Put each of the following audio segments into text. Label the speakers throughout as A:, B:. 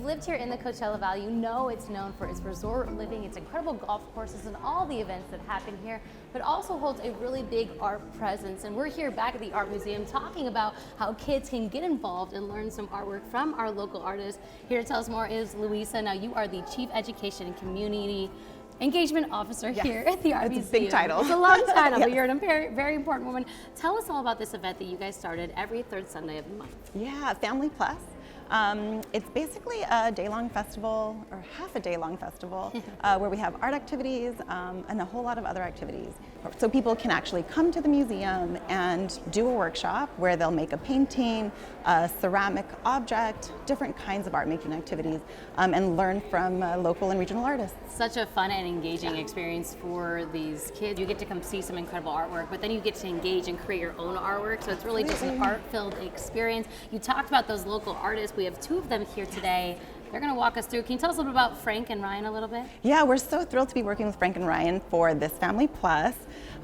A: you've lived here in the Coachella Valley, you know it's known for its resort living, its incredible golf courses, and all the events that happen here, but also holds a really big art presence. And we're here back at the Art Museum talking about how kids can get involved and learn some artwork from our local artists. Here to tell us more is Louisa. Now, you are the Chief Education and Community Engagement Officer here at the Art Museum.
B: It's a big title.
A: It's a long title, but you're a very, very important woman. Tell us all about this event that you guys started every third Sunday of the month.
B: Yeah, Family Plus. It's basically a day-long festival, or half a day-long festival, where we have art activities and a whole lot of other activities. So people can actually come to the museum and do a workshop where they'll make a painting, a ceramic object, different kinds of art making activities, and learn from local and regional artists.
A: Such a fun and engaging experience for these kids. You get to come see some incredible artwork, but then you get to engage and create your own artwork. So it's really just an art-filled experience. You talked about those local artists. We have two of them here today. They're going to walk us through. Can you tell us a little bit about Frank and Ryan a little bit?
B: Yeah, we're so thrilled to be working with Frank and Ryan for this Family Plus.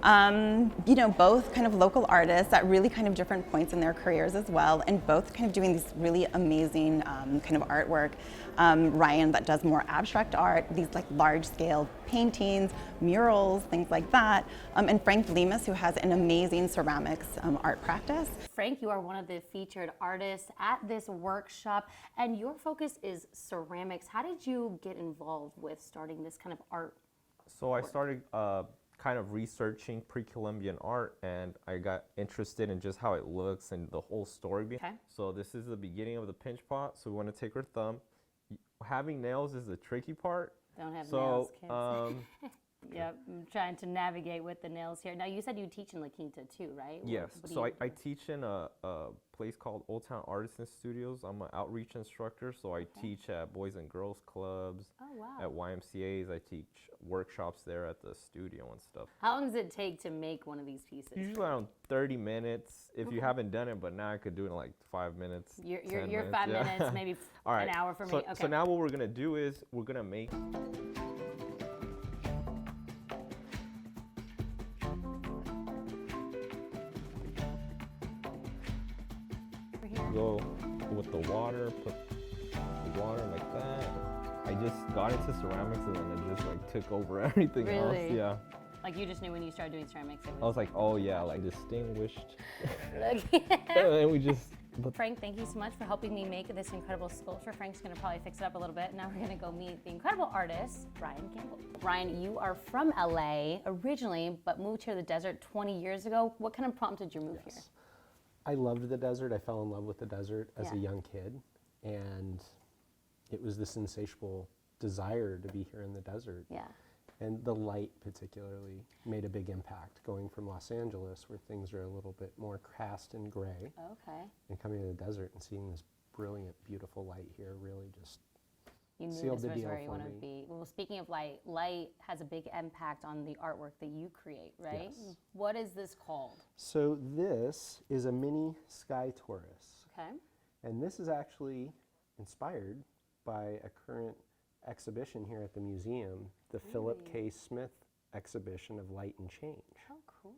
B: You know, both kind of local artists at really kind of different points in their careers as well, and both kind of doing these really amazing kind of artwork. Ryan that does more abstract art, these like large-scale paintings, murals, things like that. And Frank Lemus, who has an amazing ceramics art practice.
A: Frank, you are one of the featured artists at this workshop, and your focus is ceramics. How did you get involved with starting this kind of art?
C: So I started kind of researching pre-Columbian art, and I got interested in just how it looks and the whole story behind it. So this is the beginning of the pinch pot. So we want to take our thumb. Having nails is the tricky part.
A: Don't have nails, kids. Yep, I'm trying to navigate with the nails here. Now, you said you teach in La Quinta too, right?
C: Yes, so I teach in a place called Old Town Artisan Studios. I'm an outreach instructor, so I teach at Boys and Girls Clubs, at YMCAs. I teach workshops there at the studio and stuff.
A: How long does it take to make one of these pieces?
C: Usually around 30 minutes if you haven't done it, but now I could do it in like 5 minutes.
A: You're 5 minutes, maybe
C: All right.
A: an hour for me. Okay.
C: So now what we're going to do is we're going to make go with the water, put the water like that. I just got into ceramics and then it just like took over everything else. Yeah.
A: Like you just knew when you started doing ceramics.
C: I was like, oh yeah, like distinguished.
A: Look.
C: And we just.
A: Frank, thank you so much for helping me make this incredible sculpture. Frank's gonna probably fix it up a little bit. Now we're gonna go meet the incredible artist, Ryan Campbell. Ryan, you are from LA originally, but moved here to the desert 20 years ago. What kind of prompted your move here?
D: I loved the desert. I fell in love with the desert as a young kid, and it was this insatiable desire to be here in the desert.
A: Yeah.
D: And the light particularly made a big impact, going from Los Angeles, where things are a little bit more cast and gray, and coming to the desert and seeing this brilliant, beautiful light here really just sealed the deal
A: where you
D: for
A: want to
D: me.
A: be. Well, speaking of light, light has a big impact on the artwork that you create, right?
D: Yes.
A: What is this called?
D: So this is a mini sky torus.
A: Okay.
D: And this is actually inspired by a current exhibition here at the museum, the Philip K. Smith exhibition of Light and Change.
A: Oh, cool.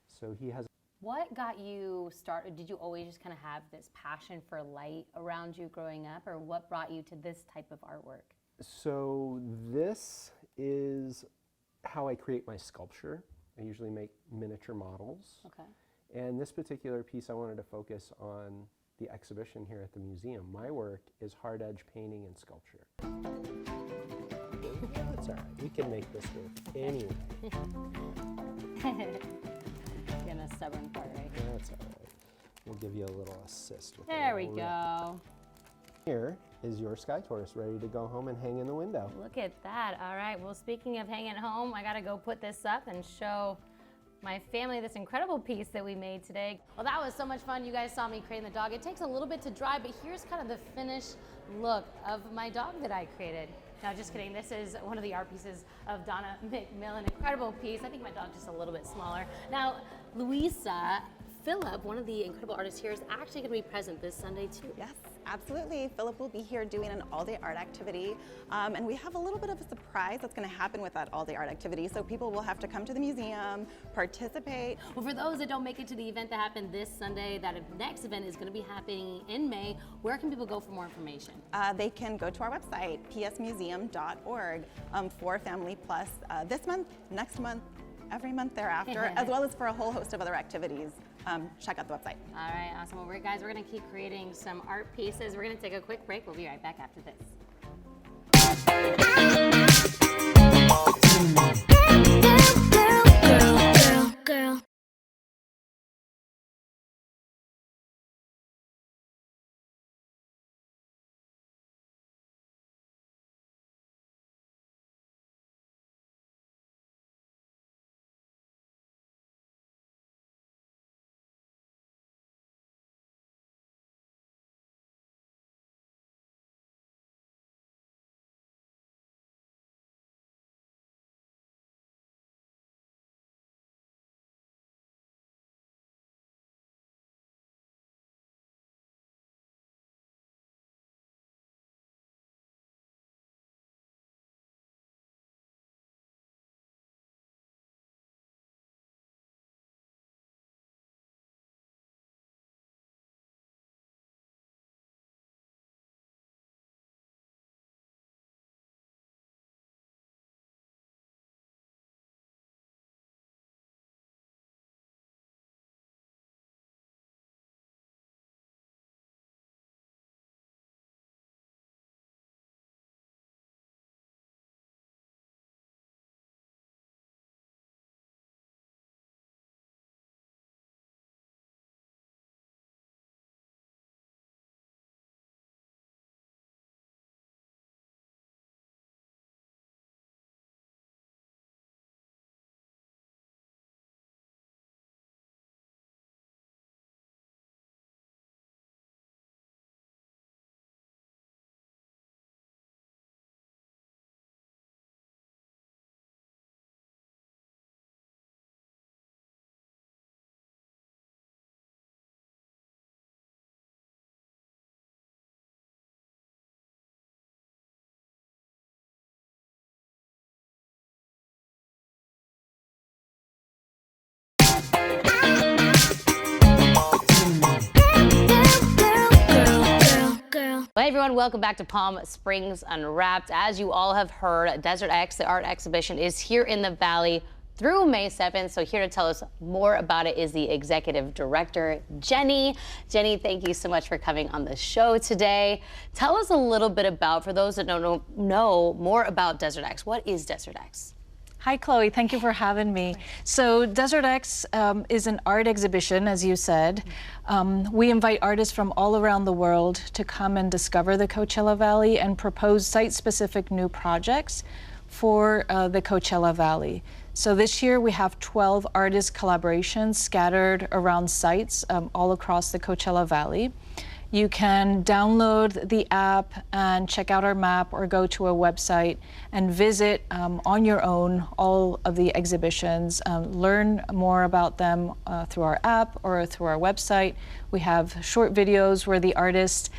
D: So he has.
A: What got you started? Did you always just kind of have this passion for light around you growing up, or what brought you to this type of artwork?
D: So this is how I create my sculpture. I usually make miniature models.
A: Okay. And
D: this particular piece I wanted to focus on the exhibition here at the museum. My work is hard edge painting and sculpture. That's all right. We can make this work anyway.
A: Getting a stubborn part right here.
D: That's all right. We'll give you a little assist with
A: There we go.
D: Here is your sky torus ready to go home and hang in the window.
A: Look at that. All right. Well, speaking of hanging home, I got to go put this up and show my family this incredible piece that we made today. Well, that was so much fun. You guys saw me creating the dog. It takes a little bit to dry, but here's kind of the finished look of my dog that I created. No, just kidding. This is one of the art pieces of Donna McMillan. Incredible piece. I think my dog's just a little bit smaller. Now, Louisa Philip, one of the incredible artists here, is actually going to be present this Sunday too.
B: Yes, absolutely. Philip will be here doing an all-day art activity, and we have a little bit of a surprise that's going to happen with that all-day art activity. So people will have to come to the museum, participate.
A: Well, for those that don't make it to the event that happened this Sunday, that next event is going to be happening in May. Where can people go for more information?
B: They can go to our website, psmuseum.org, for Family Plus this month, next month, every month thereafter, as well as for a whole host of other activities. Check out the website.
A: All right, awesome. Well, guys, we're going to keep creating some art pieces. We're going to take a quick break. We'll be right back after this.
E: Girl.
A: Hey everyone, welcome back to Palm Springs Unwrapped. As you all have heard, Desert X, the art exhibition, is here in the Valley through May 7th. So here to tell us more about it is the executive director, Jenny. Jenny, thank you so much for coming on the show today. Tell us a little bit about, for those that don't know more about Desert X, what is Desert X?
F: Hi, Chloe. Thank you for having me. So Desert X is an art exhibition, as you said. We invite artists from all around the world to come and discover the Coachella Valley and propose site-specific new projects for the Coachella Valley. So this year we have 12 artist collaborations scattered around sites all across the Coachella Valley. You can download the app and check out our map or go to a website and visit on your own all of the exhibitions. Learn more about them through our app or through our website. We have short videos where the artists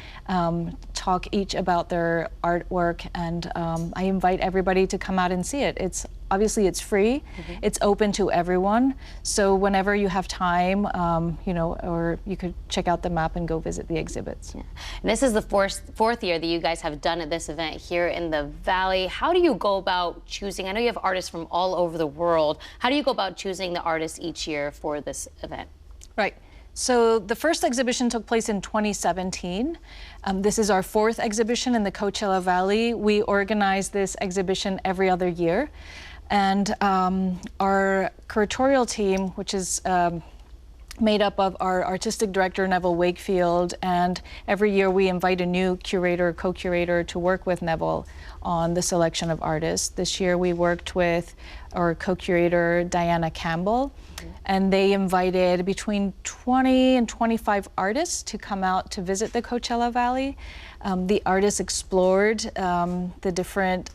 F: talk each about their artwork, and I invite everybody to come out and see it. Obviously it's free, it's open to everyone, so whenever you have time, or you could check out the map and go visit the exhibits.
A: Yeah. And this is the fourth year that you guys have done at this event here in the Valley. How do you go about choosing, I know you have artists from all over the world, how do you go about choosing the artists each year for this event?
F: Right. So the first exhibition took place in 2017. This is our fourth exhibition in the Coachella Valley. We organize this exhibition every other year. And our curatorial team, which is made up of our artistic director, Neville Wakefield, and every year we invite a new curator, co-curator to work with Neville on the selection of artists. This year we worked with our co-curator, Diana Campbell, and they invited between 20 and 25 artists to come out to visit the Coachella Valley. The artists explored the different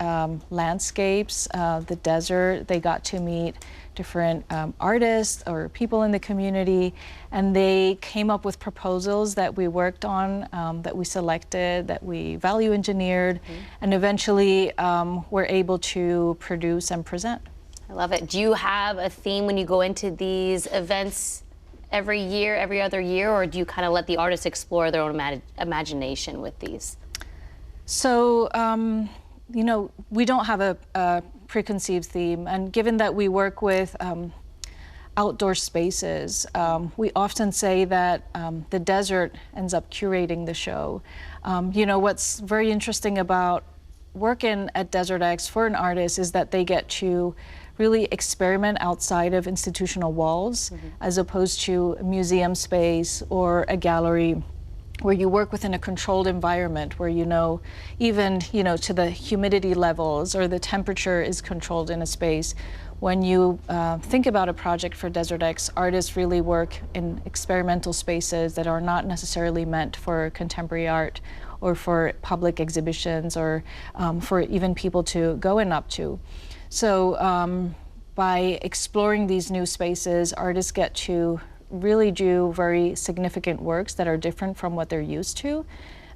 F: landscapes, the desert. They got to meet different artists or people in the community, and they came up with proposals that we worked on, that we selected, that we value engineered, and eventually were able to produce and present.
A: I love it. Do you have a theme when you go into these events every year, every other year, or do you kind of let the artists explore their own imagination with these?
F: So, you know, we don't have a preconceived theme, and given that we work with outdoor spaces, we often say that the desert ends up curating the show. You know, what's very interesting about working at Desert X for an artist is that they get to really experiment outside of institutional walls, as opposed to a museum space or a gallery where you work within a controlled environment, where you know, even, you know, to the humidity levels or the temperature is controlled in a space. When you think about a project for Desert X, artists really work in experimental spaces that are not necessarily meant for contemporary art or for public exhibitions or for even people to go in up to. So by exploring these new spaces, artists get to really do very significant works that are different from what they're used to.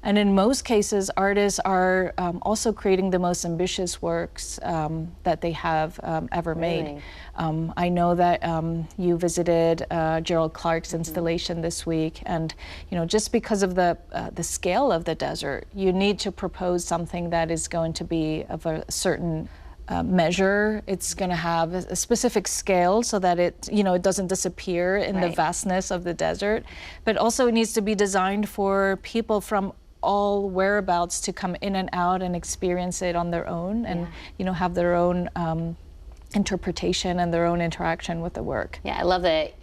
F: And in most cases, artists are also creating the most ambitious works that they have ever made. I know that you visited Gerald Clark's installation this week, and you know, just because of the scale of the desert, you need to propose something that is going to be of a certain measure. It's going to have a specific scale so that it, you know, it doesn't disappear in the vastness of the desert. But also, it needs to be designed for people from all whereabouts to come in and out and experience it on their own, and you know, have their own interpretation and their own interaction with the work.
A: Yeah, I love that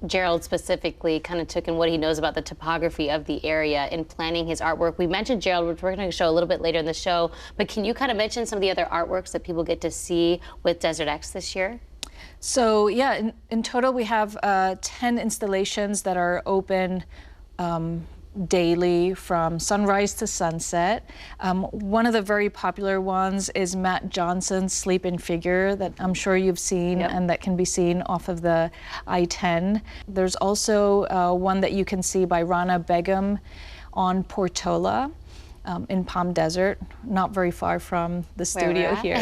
A: Gerald specifically kind of took in what he knows about the topography of the area in planning his artwork. We mentioned Gerald, which we're going to show a little bit later in the show, but can you kind of mention some of the other artworks that people get to see with Desert X this year?
F: So yeah, in total we have 10 installations that are open daily from sunrise to sunset. One of the very popular ones is Matt Johnson's Sleeping Figure that I'm sure you've seen and that can be seen off of the I-10. There's also one that you can see by Rana Begum on Portola in Palm Desert, not very far from the studio here.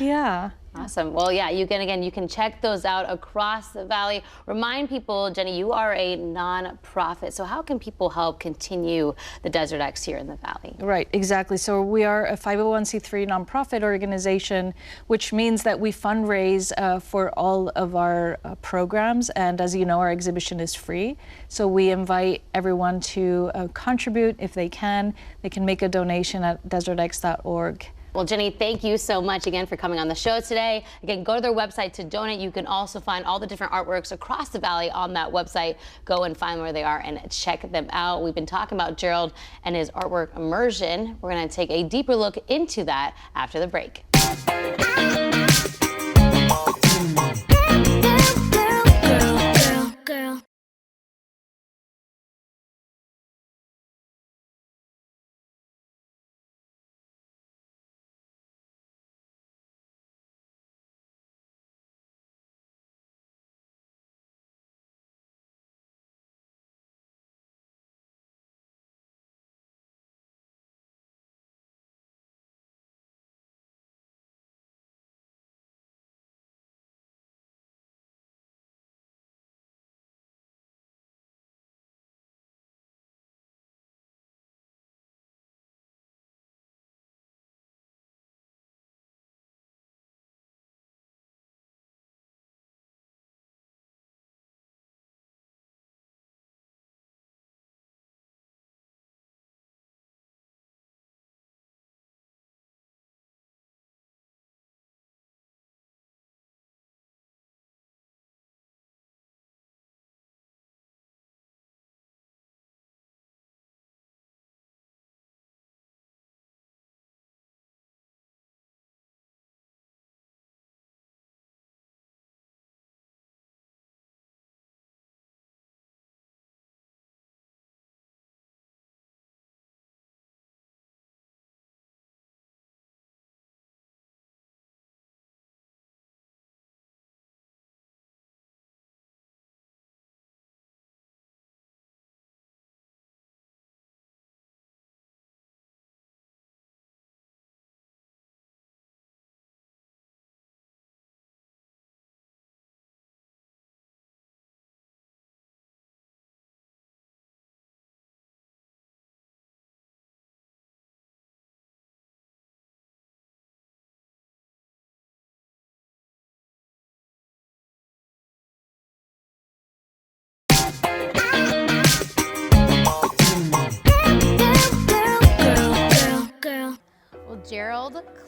F: Yeah.
A: Awesome. Well, yeah, you can check those out across the valley. Remind people, Jenny, you are a nonprofit. So how can people help continue the Desert X here in the valley?
F: Right, exactly. So we are a 501c3 nonprofit organization, which means that we fundraise for all of our programs. And as you know, our exhibition is free. So we invite everyone to contribute if they can. They can make a donation at desertx.org.
A: Well, Jenny, thank you so much again for coming on the show today. Again, go to their website to donate. You can also find all the different artworks across the valley on that website. Go and find where they are and check them out. We've been talking about Gerald and his artwork immersion. We're going to take a deeper look into that after the break.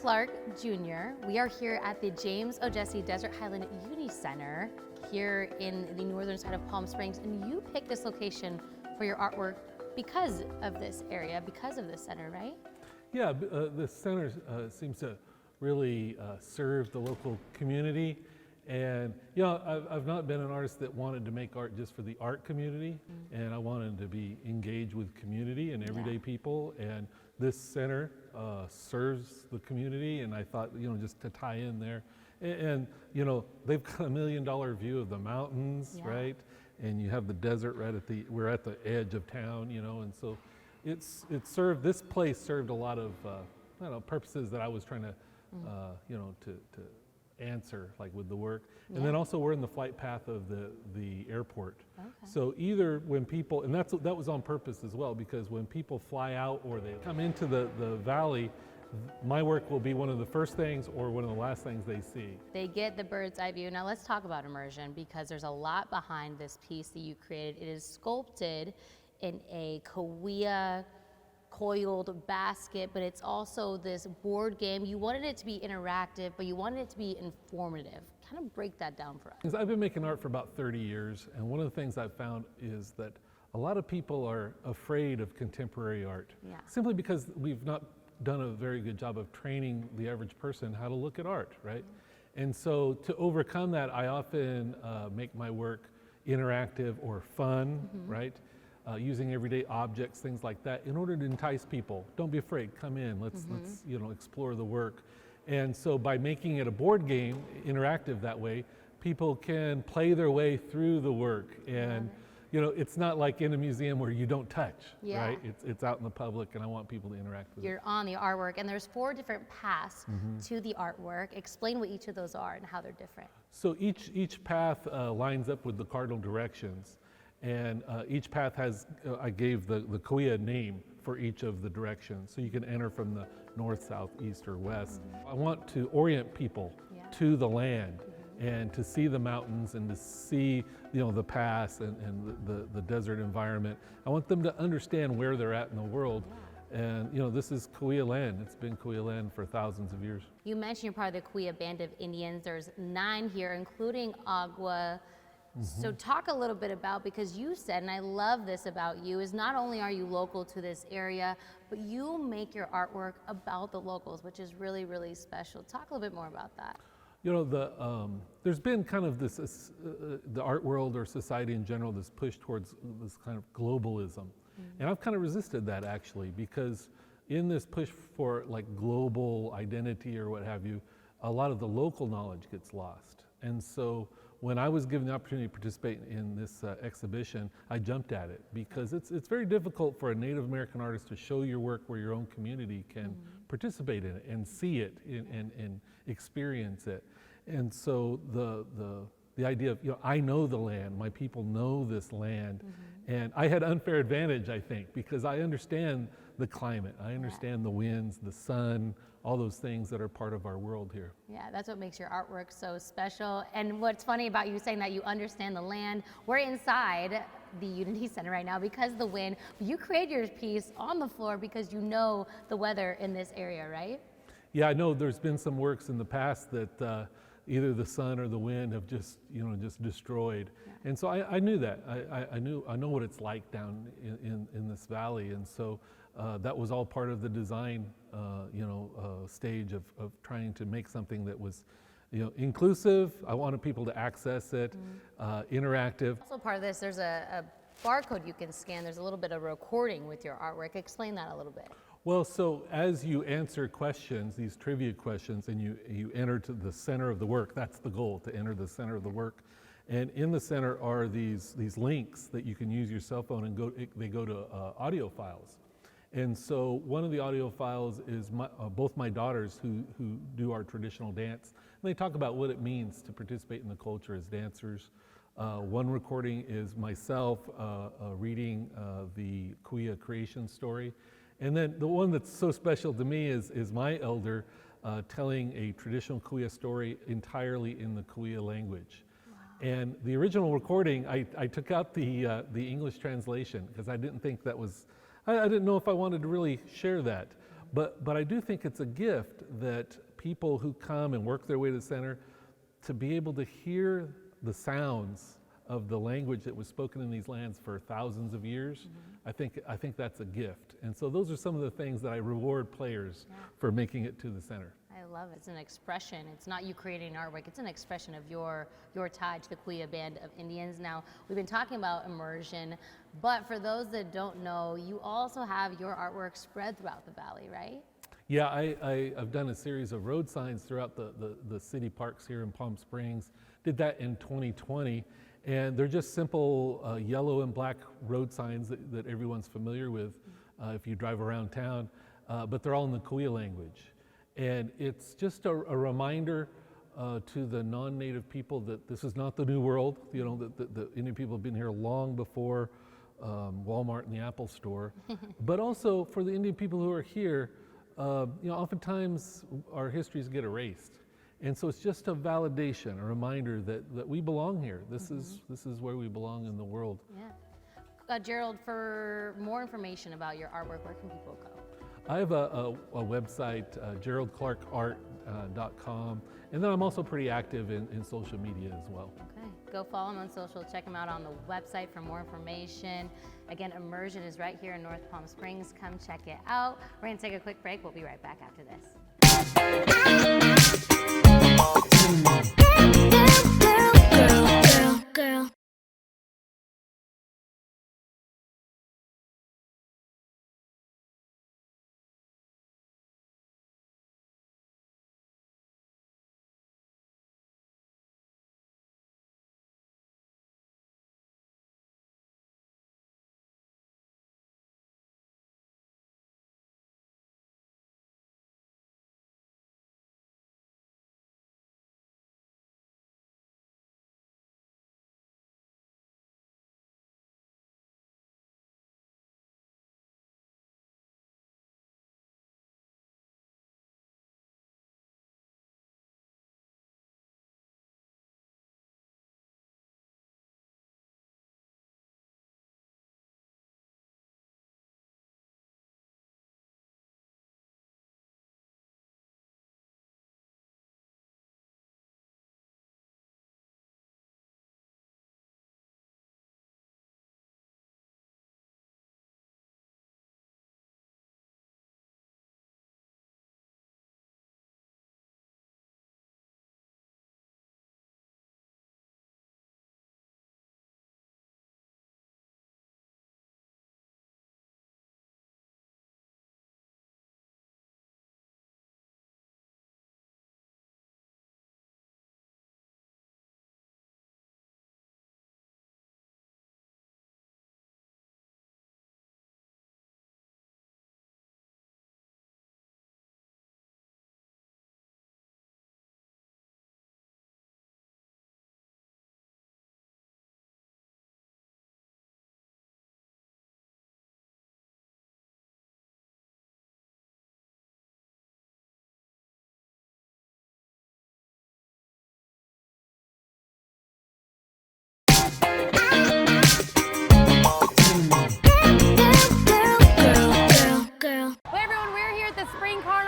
A: Clark Jr. We are here at the James O. Jesse Desert Highland Uni Center here in the northern side of Palm Springs, and you picked this location for your artwork because of this area, because of this center, right?
E: Yeah, the center seems to really serve the local community. And you know, I've not been an artist that wanted to make art just for the art community, and I wanted to be engaged with community and everyday people. And this center serves the community, and I thought, you know, just to tie in there. And you know, they've got $1 million view of the mountains, right? And you have the desert right at we're at the edge of town, you know, and so this place served a lot of I don't know, purposes that I was trying to you know, to answer, like with the work. And then also we're in the flight path of the airport. So either when people, and that was on purpose as well, because when people fly out or they come into the valley, my work will be one of the first things or one of the last things they see.
A: They get the bird's eye view. Now let's talk about immersion, because there's a lot behind this piece that you created. It is sculpted in a Cahuilla coiled basket, but it's also this board game. You wanted it to be interactive, but you wanted it to be informative. Kind of break that down for us.
E: Because I've been making art for about 30 years, and one of the things I've found is that a lot of people are afraid of contemporary art, simply because we've not done a very good job of training the average person how to look at art, right? And so to overcome that, I often make my work interactive or fun, right? Using everyday objects, things like that, in order to entice people. Don't be afraid, come in, let's you know, explore the work. And so by making it a board game, interactive that way, people can play their way through the work. And you know, it's not like in a museum where you don't touch, right? It's out in the public, and I want people to interact with it.
A: You're on the artwork, and there's 4 different paths to the artwork. Explain what each of those are and how they're different.
E: So each path lines up with the cardinal directions. And each path has, I gave the Cahuilla name for each of the directions. So you can enter from the north, south, east, or west. I want to orient people to the land and to see the mountains and to see, you know, the pass and the desert environment. I want them to understand where they're at in the world. And you know, this is Cahuilla land. It's been Cahuilla land for thousands of years.
A: You mentioned you're part of the Cahuilla Band of Indians. There's 9 here, including Agua. So talk a little bit about, because you said, and I love this about you, is not only are you local to this area, but you make your artwork about the locals, which is really, really special. Talk a little bit more about that.
E: You know, there's been kind of this, the art world or society in general, this push towards this kind of globalism. And I've kind of resisted that actually, because in this push for like global identity or what have you, a lot of the local knowledge gets lost. And so when I was given the opportunity to participate in this exhibition, I jumped at it, because it's very difficult for a Native American artist to show your work where your own community can participate in it and see it and experience it. And so the idea of, you know, I know the land, my people know this land, and I had unfair advantage, I think, because I understand the climate, I understand the winds, the sun, all those things that are part of our world here.
A: Yeah, that's what makes your artwork so special. And what's funny about you saying that you understand the land, we're inside the Unity Center right now because of the wind. But you create your piece on the floor because you know the weather in this area, right?
E: Yeah, I know there's been some works in the past that either the sun or the wind have just, you know, just destroyed. And so I knew that. I know what it's like down in this valley. And so that was all part of the design, you know, stage of trying to make something that was, you know, inclusive. I wanted people to access it, interactive.
A: Also part of this, there's a barcode you can scan. There's a little bit of recording with your artwork. Explain that a little bit.
E: Well, so as you answer questions, these trivia questions, and you enter to the center of the work, that's the goal, to enter the center of the work. And in the center are these links that you can use your cell phone, and they go to audio files. And so one of the audio files is both my daughters who do our traditional dance, and they talk about what it means to participate in the culture as dancers. One recording is myself reading the Cahuilla creation story. And then the one that's so special to me is my elder telling a traditional Cahuilla story entirely in the Cahuilla language. Wow. And the original recording, I took out the English translation because I didn't think that was, I didn't know if I wanted to really share that. But I do think it's a gift that people who come and work their way to the center, to be able to hear the sounds of the language that was spoken in these lands for thousands of years, I think that's a gift. And so those are some of the things that I reward players for making it to the center.
A: I love it. It's an expression. It's not you creating artwork. It's an expression of your tie to the Kuya Band of Indians. Now, we've been talking about immersion, but for those that don't know, you also have your artwork spread throughout the valley, right?
E: Yeah, I've done a series of road signs throughout the city parks here in Palm Springs. Did that in 2020, and they're just simple yellow and black road signs that everyone's familiar with if you drive around town, but they're all in the Kuya language. And it's just a reminder to the non-native people that this is not the new world. You know, the Indian people have been here long before Walmart and the Apple Store. But also for the Indian people who are here, you know, oftentimes our histories get erased. And so it's just a validation, a reminder that we belong here. This is where we belong in the world.
A: Yeah. Gerald, for more information about your artwork, where can people go?
E: I have a website, geraldclarkart.com, and then I'm also pretty active in social media as well.
A: Okay, go follow him on social, check him out on the website for more information. Again, Immersion is right here in North Palm Springs. Come check it out. We're gonna take a quick break. We'll be right back after this.
G: Girl.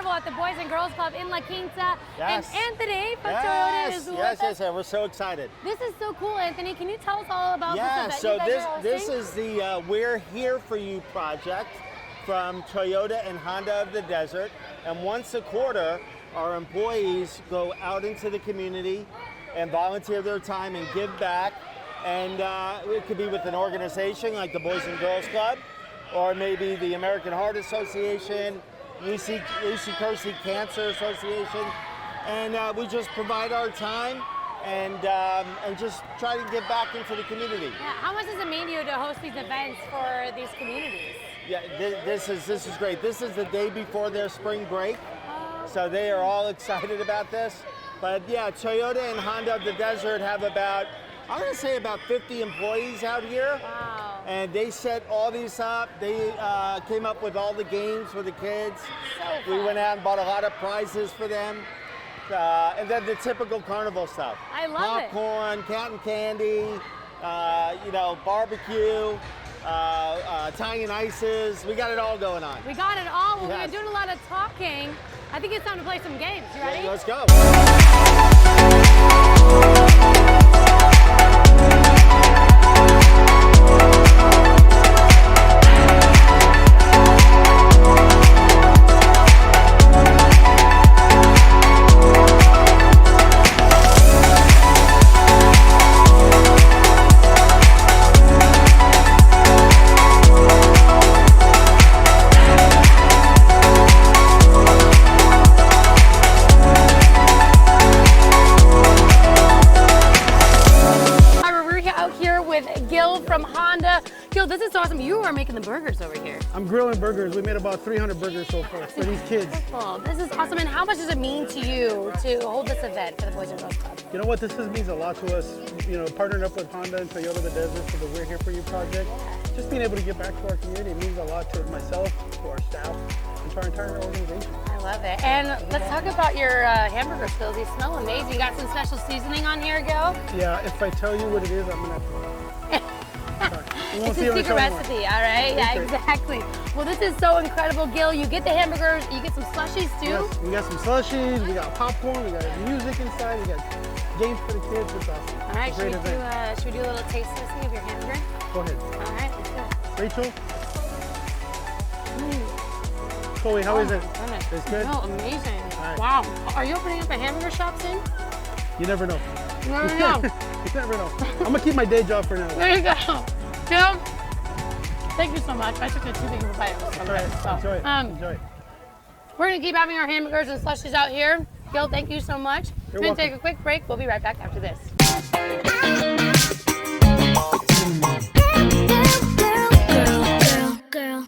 A: At the Boys and Girls Club in La Quinta.
H: Yes.
A: And Anthony from Toyota is with us.
H: Yes, we're so excited.
A: This is so cool, Anthony. Can you tell us all about this event
H: so
A: you guys are hosting?
H: this is the We're Here For You project from Toyota and Honda of the Desert. And once a quarter, our employees go out into the community and volunteer their time and give back. And it could be with an organization like the Boys and Girls Club, or maybe the American Heart Association, UC Kersey Cancer Association, and we just provide our time and just try to give back into the community.
A: Yeah. How much does it mean to you to host these events for these communities?
H: Yeah, this is great. This is the day before their spring break, so they are all excited about this. But yeah, Toyota and Honda of the Desert have about 50 employees out here.
A: Wow.
H: And they set all these up. They came up with all the games for the kids.
A: So
H: we went out and bought a lot of prizes for them. And then the typical carnival stuff.
A: I love it.
H: Popcorn, cotton candy, barbecue. Italian ices. We got it all going on.
A: We got it all. Well,
H: Yes.
A: we've been doing a lot of talking. I think it's time to play some games. You ready?
H: Let's go.
A: From Honda. Gil, this is awesome. You are making the burgers over here.
G: I'm grilling burgers. We made about 300 burgers so far for these kids.
A: Wonderful. This is awesome. And how much does it mean to you to hold this event for the Boys and Girls Club?
G: You know what? This means a lot to us. You know, partnering up with Honda and Toyota the Desert for the We're Here For You project. Just being able to give back to our community means a lot to myself, to our staff, and to our entire organization.
A: I love it. And let's talk about your hamburger skills. They smell amazing. You got some special seasoning on here, Gil?
G: Yeah, if I tell you what it is, I'm gonna have to.
A: It's a secret recipe, all right? Yeah, exactly. Well, this is so incredible, Gil. You get the hamburgers, you get some slushies too?
G: Yes, we got some slushies, we got popcorn, we got music inside, we got games for the kids. It's awesome.
A: All right,
G: it's a great event.
A: should we do a little taste testing of your hamburger?
G: Go ahead.
A: All right, let's do it.
G: Rachel? Chloe, how is it?
A: Oh my goodness.
G: It's good?
A: No, amazing.
G: right.
A: Wow. Are you opening up a hamburger shop soon?
G: You never know.
A: You never know.
G: You never know. I'm gonna keep my day job for now.
A: There you go. Gil, thank you so much. I took a too big of a bite.
G: All right, enjoy it. Enjoy it.
A: We're gonna keep having our hamburgers and slushies out here. Gil, thank you so much. We're gonna take a quick break. We'll be right back after this.
I: Girl.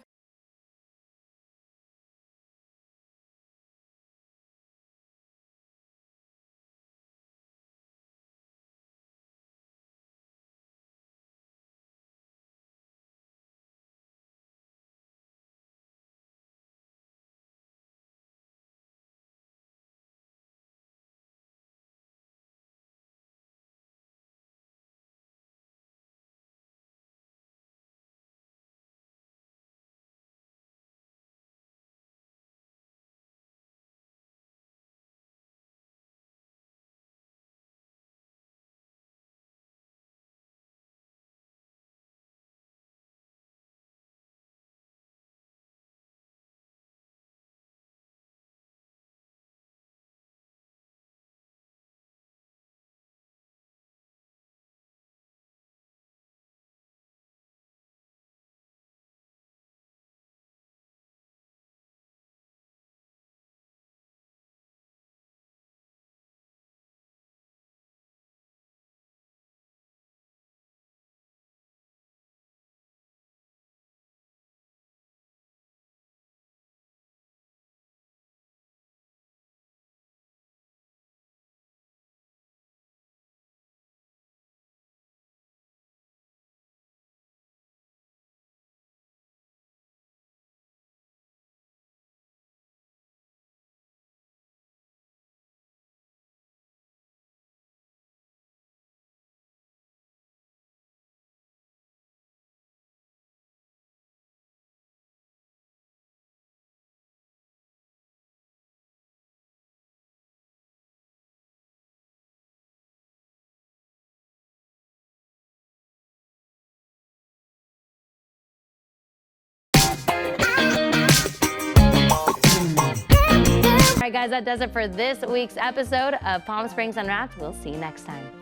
A: All right, guys, that does it for this week's episode of Palm Springs Unwrapped. We'll see you next time.